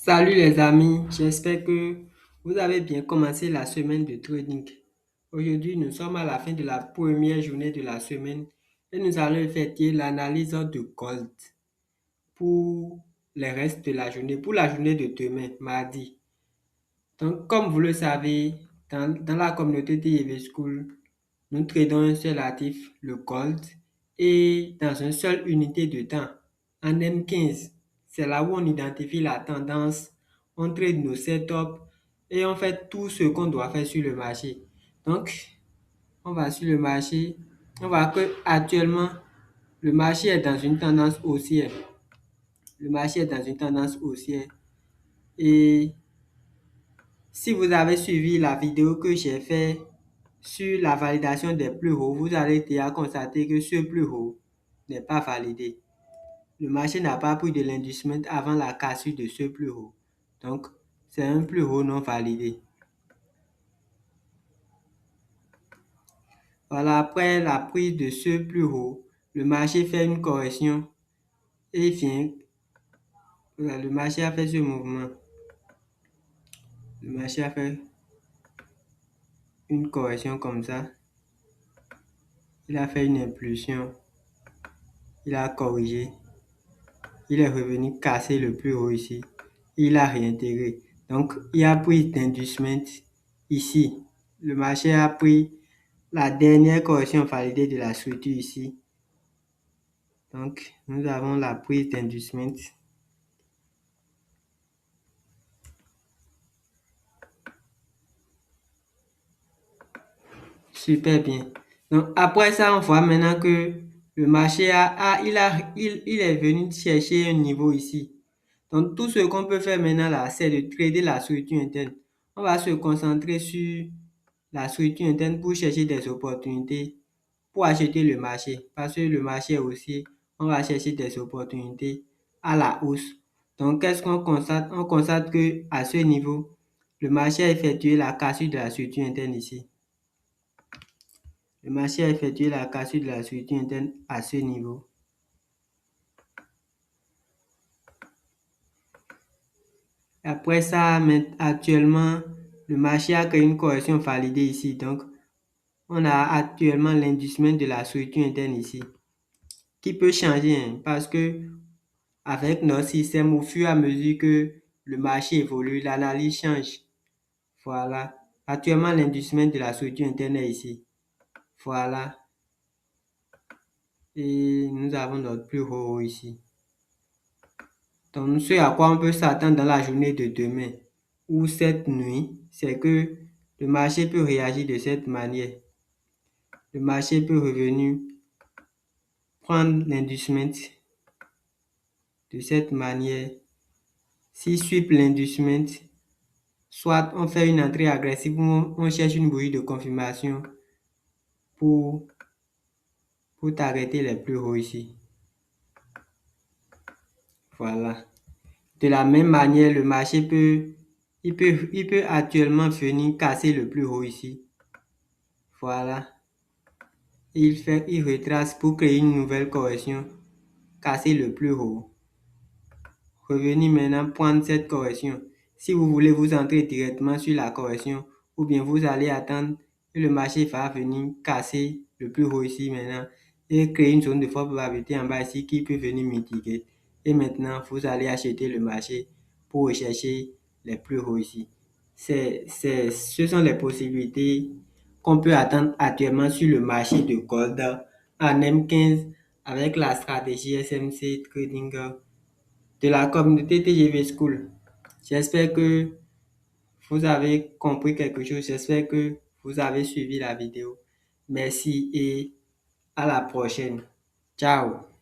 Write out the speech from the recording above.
Salut les amis, j'espère que vous avez bien commencé la semaine de trading. Aujourd'hui, nous sommes à la fin de la première journée de la semaine et nous allons effectuer l'analyse de gold pour le reste de la journée, pour la journée de demain, mardi. Donc, comme vous le savez, dans la communauté TIV School, nous tradons un seul actif, le gold, et dans une seule unité de temps, en M15. C'est là où on identifie la tendance, on trade nos setups et on fait tout ce qu'on doit faire sur le marché. Donc, on va sur le marché, on voit que actuellement, le marché est dans une tendance haussière. Le marché est dans une tendance haussière. Et si vous avez suivi la vidéo que j'ai faite sur la validation des plus hauts, vous allez déjà constater que ce plus haut n'est pas validé. Le marché n'a pas pris de l'inducement avant la cassure de ce plus haut. Donc, c'est un plus haut non validé. Voilà, après la prise de ce plus haut, le marché fait une correction et vient. Voilà, le marché a fait ce mouvement. Le marché a fait une correction comme ça. Il a fait une impulsion. Il a corrigé. Il est revenu casser le plus haut ici. Il a réintégré. Donc, il a pris d'inducement ici. Le marché a pris la dernière correction validée de la structure ici. Donc, nous avons la prise d'inducement. Super bien. Donc, après ça, on voit maintenant que le marché il est venu chercher un niveau ici. Donc, tout ce qu'on peut faire maintenant là, c'est de trader la structure interne. On va se concentrer sur la structure interne pour chercher des opportunités pour acheter le marché. Parce que le marché est haussier, on va chercher des opportunités à la hausse. Donc, qu'est-ce qu'on constate? On constate que à ce niveau, le marché a effectué la cassure de la structure interne ici. Le marché a effectué la cassure de la structure interne à ce niveau. Après ça, actuellement, le marché a créé une correction validée ici. Donc, on a actuellement l'inducement de la structure interne ici, qui peut changer parce que avec notre système, au fur et à mesure que le marché évolue, l'analyse change. Voilà. Actuellement, l'inducement de la structure interne est ici. Voilà. Et nous avons notre plus haut ici. Donc, ce à quoi on peut s'attendre dans la journée de demain ou cette nuit, c'est que le marché peut réagir de cette manière. Le marché peut revenir prendre l'inducement de cette manière. S'il suit l'inducement, soit on fait une entrée agressive ou on cherche une bougie de confirmation pour t'arrêter les plus hauts ici. Voilà. De la même manière, le marché il peut actuellement venir casser le plus haut ici. Voilà. Il retrace pour créer une nouvelle correction, casser le plus haut. Revenir maintenant prendre cette correction. Si vous voulez vous entrer directement sur la correction, ou bien vous allez attendre que le marché va venir casser le plus haut ici maintenant et créer une zone de forte probabilité en bas ici qui peut venir mitiguer. Et maintenant, vous allez acheter le marché pour rechercher les plus hauts ici. Ce sont les possibilités qu'on peut attendre actuellement sur le marché de gold en M15 avec la stratégie SMC Trading de la communauté TGV School. J'espère que vous avez compris quelque chose. J'espère que vous avez suivi la vidéo. Merci et à la prochaine. Ciao.